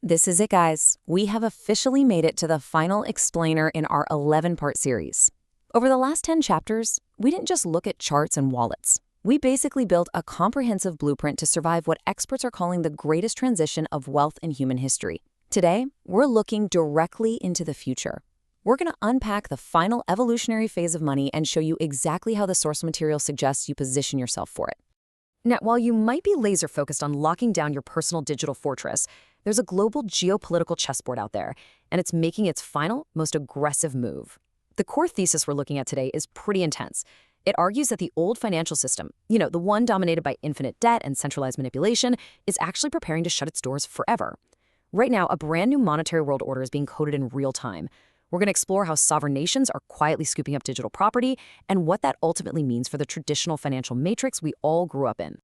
This is it, guys. We have officially made it to the final explainer in our 11-part series. Over the last 10 chapters, we didn't just look at charts and wallets. We basically built a comprehensive blueprint to survive what experts are calling the greatest transition of wealth in human history. Today, we're looking directly into the future. We're going to unpack the final evolutionary phase of money and show you exactly how the source material suggests you position yourself for it. Now, while you might be laser-focused on locking down your personal digital fortress, there's a global geopolitical chessboard out there, and it's making its final, most aggressive move. The core thesis we're looking at today is pretty intense. It argues that the old financial system, the one dominated by infinite debt and centralized manipulation, is actually preparing to shut its doors forever. Right now, a brand new monetary world order is being coded in real time. We're going to explore how sovereign nations are quietly scooping up digital property and what that ultimately means for the traditional financial matrix we all grew up in.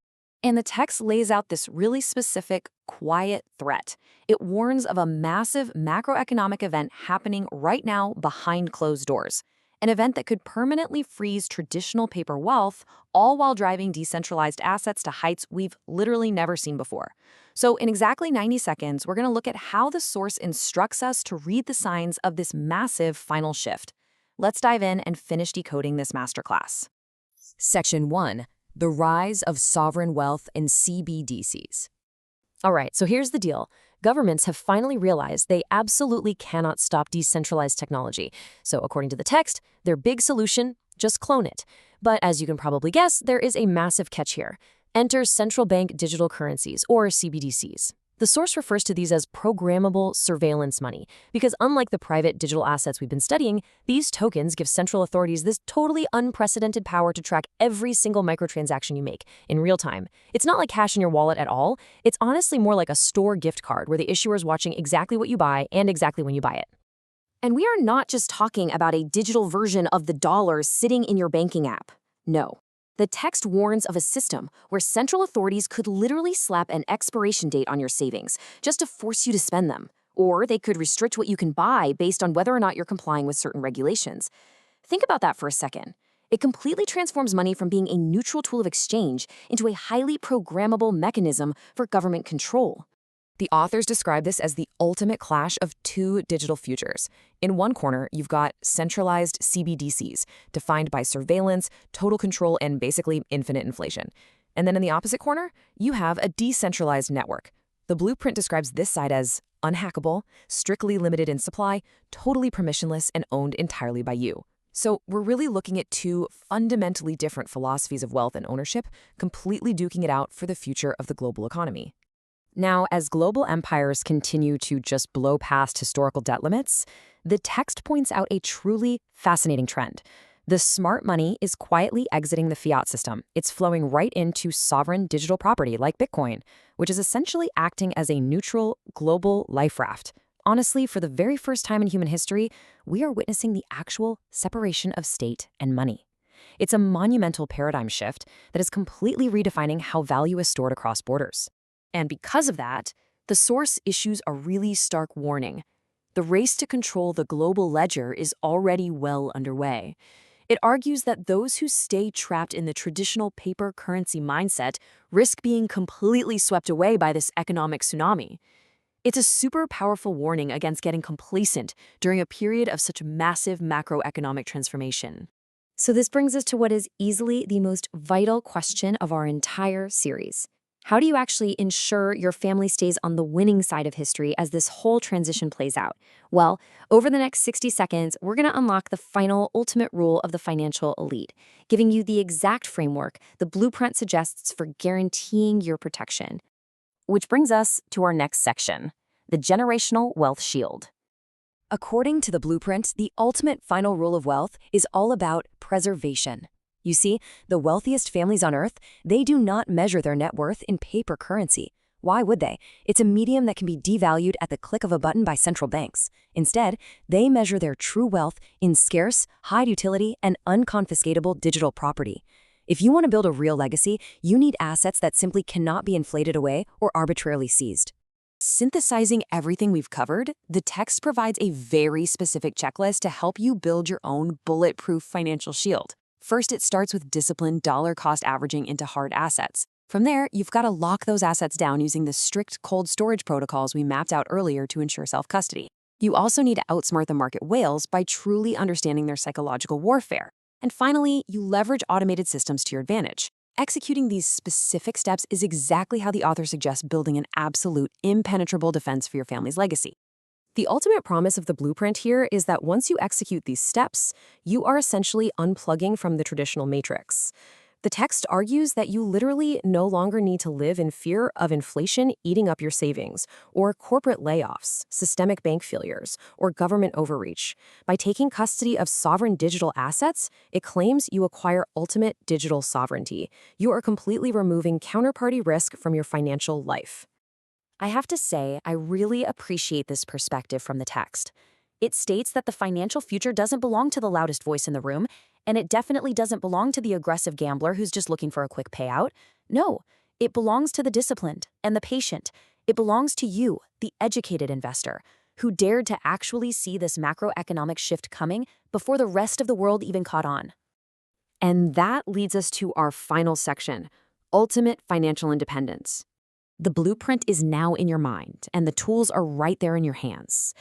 And the text lays out this really specific, quiet threat. It warns of a massive macroeconomic event happening right now behind closed doors. An event that could permanently freeze traditional paper wealth, all while driving decentralized assets to heights we've literally never seen before. So in exactly 90 seconds, we're going to look at how the source instructs us to read the signs of this massive final shift. Let's dive in and finish decoding this masterclass. Section 1. The Rise of Sovereign Wealth and CBDCs. All right, so here's the deal. Governments have finally realized they absolutely cannot stop decentralized technology. So according to the text, their big solution, just clone it. But as you can probably guess, there is a massive catch here. Enter central bank digital currencies, or CBDCs. The source refers to these as programmable surveillance money, because unlike the private digital assets we've been studying, these tokens give central authorities this totally unprecedented power to track every single microtransaction you make in real time. It's not like cash in your wallet at all. It's honestly more like a store gift card where the issuer is watching exactly what you buy and exactly when you buy it. And we are not just talking about a digital version of the dollar sitting in your banking app. No. The text warns of a system where central authorities could literally slap an expiration date on your savings just to force you to spend them. Or they could restrict what you can buy based on whether or not you're complying with certain regulations. Think about that for a second. It completely transforms money from being a neutral tool of exchange into a highly programmable mechanism for government control. The authors describe this as the ultimate clash of two digital futures. In one corner, you've got centralized CBDCs, defined by surveillance, total control, and basically infinite inflation. And then in the opposite corner, you have a decentralized network. The blueprint describes this side as unhackable, strictly limited in supply, totally permissionless, and owned entirely by you. So we're really looking at two fundamentally different philosophies of wealth and ownership, completely duking it out for the future of the global economy. Now, as global empires continue to just blow past historical debt limits, the text points out a truly fascinating trend. The smart money is quietly exiting the fiat system. It's flowing right into sovereign digital property like Bitcoin, which is essentially acting as a neutral global life raft. Honestly, for the very first time in human history, we are witnessing the actual separation of state and money. It's a monumental paradigm shift that is completely redefining how value is stored across borders. And because of that, the source issues a really stark warning. The race to control the global ledger is already well underway. It argues that those who stay trapped in the traditional paper currency mindset risk being completely swept away by this economic tsunami. It's a super powerful warning against getting complacent during a period of such massive macroeconomic transformation. So this brings us to what is easily the most vital question of our entire series. How do you actually ensure your family stays on the winning side of history as this whole transition plays out? Well, over the next 60 seconds, we're going to unlock the final ultimate rule of the financial elite, giving you the exact framework the blueprint suggests for guaranteeing your protection. Which brings us to our next section, the generational wealth shield. According to the blueprint, the ultimate final rule of wealth is all about preservation. You see, the wealthiest families on Earth, they do not measure their net worth in paper currency. Why would they? It's a medium that can be devalued at the click of a button by central banks. Instead, they measure their true wealth in scarce, high-utility, and unconfiscatable digital property. If you want to build a real legacy, you need assets that simply cannot be inflated away or arbitrarily seized. Synthesizing everything we've covered, the text provides a very specific checklist to help you build your own bulletproof financial shield. First, it starts with disciplined dollar-cost averaging into hard assets. From there, you've got to lock those assets down using the strict cold storage protocols we mapped out earlier to ensure self-custody. You also need to outsmart the market whales by truly understanding their psychological warfare. And finally, you leverage automated systems to your advantage. Executing these specific steps is exactly how the author suggests building an absolute, impenetrable defense for your family's legacy. The ultimate promise of the blueprint here is that once you execute these steps, you are essentially unplugging from the traditional matrix. The text argues that you literally no longer need to live in fear of inflation eating up your savings, or corporate layoffs, systemic bank failures, or government overreach. By taking custody of sovereign digital assets, it claims you acquire ultimate digital sovereignty. You are completely removing counterparty risk from your financial life. I have to say, I really appreciate this perspective from the text. It states that the financial future doesn't belong to the loudest voice in the room, and it definitely doesn't belong to the aggressive gambler who's just looking for a quick payout. No, it belongs to the disciplined and the patient. It belongs to you, the educated investor, who dared to actually see this macroeconomic shift coming before the rest of the world even caught on. And that leads us to our final section, ultimate financial independence. The blueprint is now in your mind, and the tools are right there in your hands.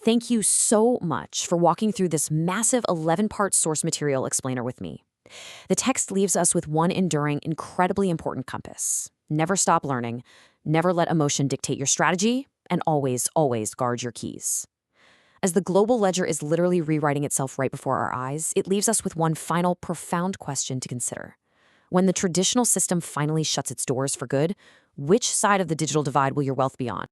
Thank you so much for walking through this massive 11-part source material explainer with me. The text leaves us with one enduring, incredibly important compass. Never stop learning, never let emotion dictate your strategy, and always, always guard your keys. As the global ledger is literally rewriting itself right before our eyes, it leaves us with one final, profound question to consider. When the traditional system finally shuts its doors for good, which side of the digital divide will your wealth be on?